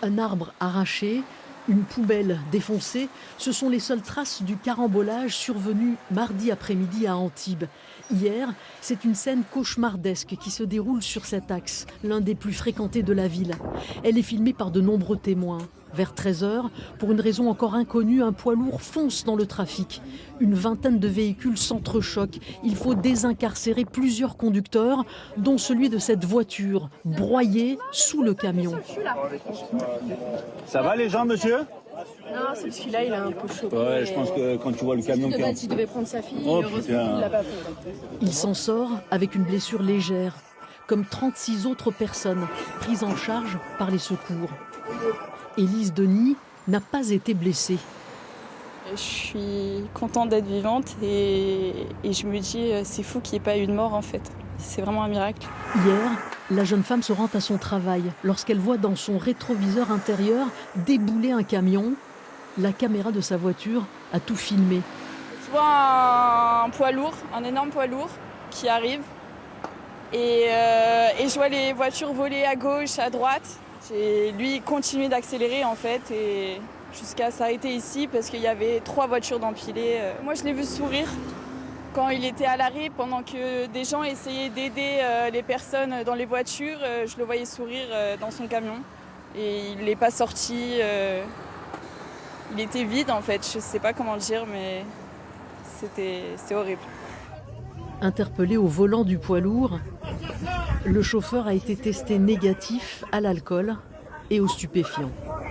Un arbre arraché, une poubelle défoncée, ce sont les seules traces du carambolage survenu mardi après-midi à Antibes. Hier, c'est une scène cauchemardesque qui se déroule sur cet axe, l'un des plus fréquentés de la ville. Elle est filmée par de nombreux témoins. Vers 13 h, pour une raison encore inconnue, un poids lourd fonce dans le trafic. Une vingtaine de véhicules s'entrechoquent. Il faut désincarcérer plusieurs conducteurs, dont celui de cette voiture, broyée sous le camion. Ça va les gens, monsieur? Non, c'est parce qu'il il a un peu chaud. Ouais, je pense que quand tu vois le camion... Il devait prendre sa fille, heureusement qu'il ne l'a pas fait. Il s'en sort avec une blessure légère, comme 36 autres personnes prises en charge par les secours. Élise Denis n'a pas été blessée. Je suis contente d'être vivante et je me dis c'est fou qu'il n'y ait pas eu de mort en fait. C'est vraiment un miracle. Hier, la jeune femme se rend à son travail lorsqu'elle voit dans son rétroviseur intérieur débouler un camion. La caméra de sa voiture a tout filmé. Je vois un poids lourd, un énorme poids lourd qui arrive et je vois les voitures voler à gauche, à droite. Et lui continuer d'accélérer en fait et jusqu'à s'arrêter ici parce qu'il y avait 3 voitures d'empilées. Moi je l'ai vu sourire quand il était à l'arrêt pendant que des gens essayaient d'aider les personnes dans les voitures. Je le voyais sourire dans son camion et il n'est pas sorti. Il était vide en fait, je ne sais pas comment le dire mais c'est horrible. Interpellé au volant du poids lourd, le chauffeur a été testé négatif à l'alcool et aux stupéfiants.